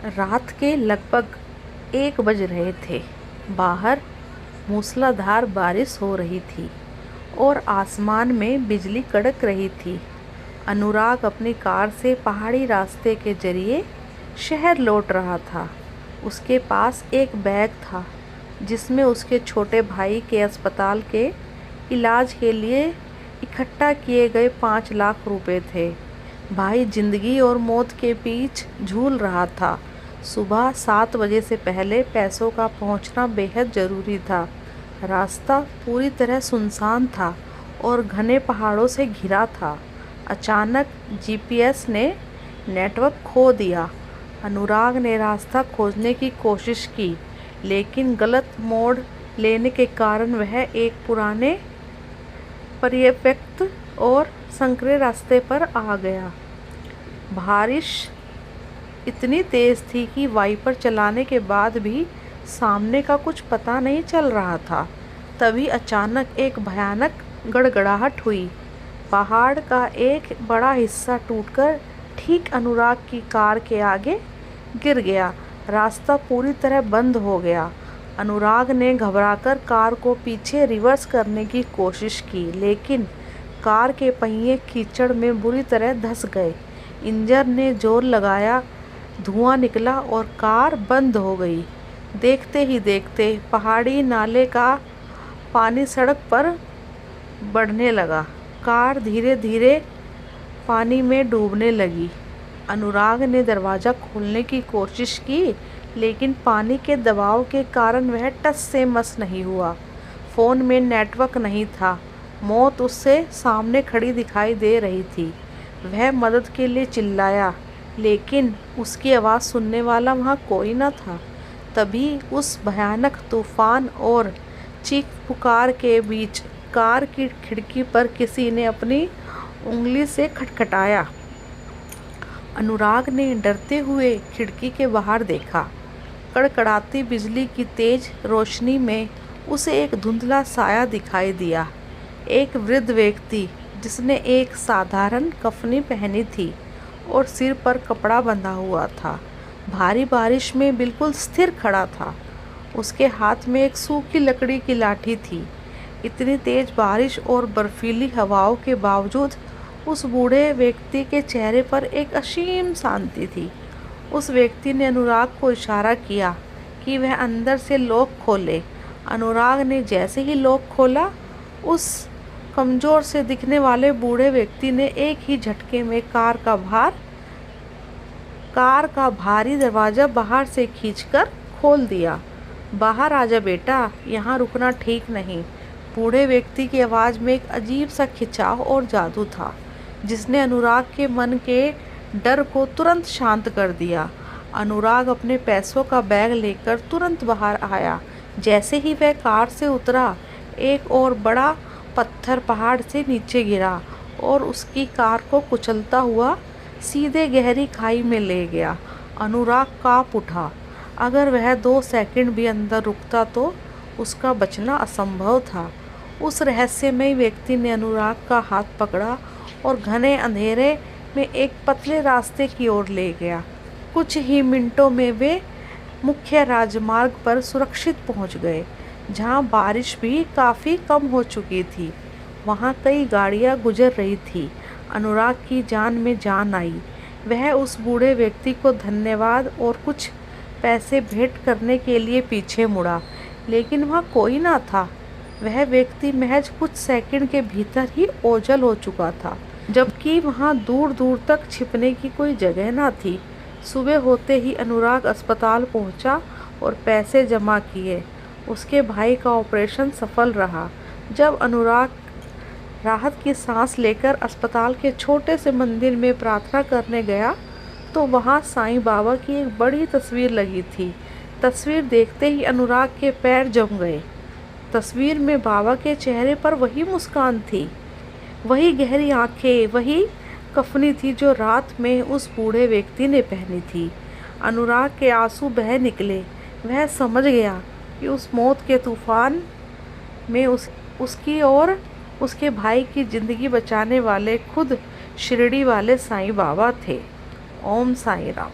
रात के लगभग 1 बज रहे थे। बाहर मूसलाधार बारिश हो रही थी और आसमान में बिजली कड़क रही थी। अनुराग अपनी कार से पहाड़ी रास्ते के जरिए शहर लौट रहा था। उसके पास एक बैग था जिसमें उसके छोटे भाई के अस्पताल के इलाज के लिए इकट्ठा किए गए 5 लाख रुपए थे। भाई जिंदगी और मौत के बीच झूल रहा था। सुबह 7 बजे से पहले पैसों का पहुंचना बेहद ज़रूरी था। रास्ता पूरी तरह सुनसान था और घने पहाड़ों से घिरा था। अचानक जीपीएस ने नेटवर्क खो दिया। अनुराग ने रास्ता खोजने की कोशिश की, लेकिन गलत मोड़ लेने के कारण वह एक पुराने पर्यवेक्षित और संकरे रास्ते पर आ गया। बारिश इतनी तेज़ थी कि वाइपर चलाने के बाद भी सामने का कुछ पता नहीं चल रहा था। तभी अचानक एक भयानक गड़गड़ाहट हुई। पहाड़ का एक बड़ा हिस्सा टूटकर ठीक अनुराग की कार के आगे गिर गया। रास्ता पूरी तरह बंद हो गया। अनुराग ने घबराकर कार को पीछे रिवर्स करने की कोशिश की, लेकिन कार के पहिए कीचड़ में बुरी तरह धंस गए। इंजन ने जोर लगाया, धुआं निकला और कार बंद हो गई। देखते ही देखते पहाड़ी नाले का पानी सड़क पर बढ़ने लगा। कार धीरे धीरे पानी में डूबने लगी। अनुराग ने दरवाज़ा खोलने की कोशिश की, लेकिन पानी के दबाव के कारण वह टस से मस नहीं हुआ। फ़ोन में नेटवर्क नहीं था। मौत उससे सामने खड़ी दिखाई दे रही थी। वह मदद के लिए चिल्लाया, लेकिन उसकी आवाज़ सुनने वाला वहाँ कोई न था। तभी उस भयानक तूफान और चीख पुकार के बीच कार की खिड़की पर किसी ने अपनी उंगली से खटखटाया। अनुराग ने डरते हुए खिड़की के बाहर देखा। कड़कड़ाती बिजली की तेज रोशनी में उसे एक धुंधला साया दिखाई दिया। एक वृद्ध व्यक्ति जिसने एक साधारण कफनी पहनी थी और सिर पर कपड़ा बंधा हुआ था, भारी बारिश में बिल्कुल स्थिर खड़ा था। उसके हाथ में एक सूखी लकड़ी की लाठी थी। इतनी तेज बारिश और बर्फीली हवाओं के बावजूद उस बूढ़े व्यक्ति के चेहरे पर एक असीम शांति थी। उस व्यक्ति ने अनुराग को इशारा किया कि वह अंदर से लॉक खोले। अनुराग ने जैसे ही लॉक खोला, उस कमज़ोर से दिखने वाले बूढ़े व्यक्ति ने एक ही झटके में कार का भारी दरवाज़ा बाहर से खींचकर खोल दिया। बाहर आजा बेटा, यहाँ रुकना ठीक नहीं। बूढ़े व्यक्ति की आवाज़ में एक अजीब सा खिंचाव और जादू था, जिसने अनुराग के मन के डर को तुरंत शांत कर दिया। अनुराग अपने पैसों का बैग लेकर तुरंत बाहर आया। जैसे ही वह कार से उतरा, एक और बड़ा पत्थर पहाड़ से नीचे गिरा और उसकी कार को कुचलता हुआ सीधे गहरी खाई में ले गया। अनुराग कांप उठा। अगर वह 2 सेकंड भी अंदर रुकता तो उसका बचना असंभव था। उस रहस्यमय व्यक्ति ने अनुराग का हाथ पकड़ा और घने अंधेरे में एक पतले रास्ते की ओर ले गया। कुछ ही मिनटों में वे मुख्य राजमार्ग पर सुरक्षित पहुंच गए, जहां बारिश भी काफ़ी कम हो चुकी थी। वहां कई गाड़ियां गुजर रही थी। अनुराग की जान में जान आई। वह उस बूढ़े व्यक्ति को धन्यवाद और कुछ पैसे भेंट करने के लिए पीछे मुड़ा, लेकिन वहाँ कोई ना था। वह व्यक्ति महज कुछ सेकंड के भीतर ही ओझल हो चुका था, जबकि वहाँ दूर दूर तक छिपने की कोई जगह ना थी। सुबह होते ही अनुराग अस्पताल पहुँचा और पैसे जमा किए। उसके भाई का ऑपरेशन सफल रहा। जब अनुराग राहत की सांस लेकर अस्पताल के छोटे से मंदिर में प्रार्थना करने गया, तो वहाँ साईं बाबा की एक बड़ी तस्वीर लगी थी। तस्वीर देखते ही अनुराग के पैर जम गए। तस्वीर में बाबा के चेहरे पर वही मुस्कान थी, वही गहरी आंखें, वही कफनी थी जो रात में उस बूढ़े व्यक्ति ने पहनी थी। अनुराग के आंसू बह निकले। वह समझ गया कि उस मौत के तूफान में उसकी और उसके भाई की ज़िंदगी बचाने वाले खुद शिरडी वाले साईं बाबा थे। ओम साईं राम।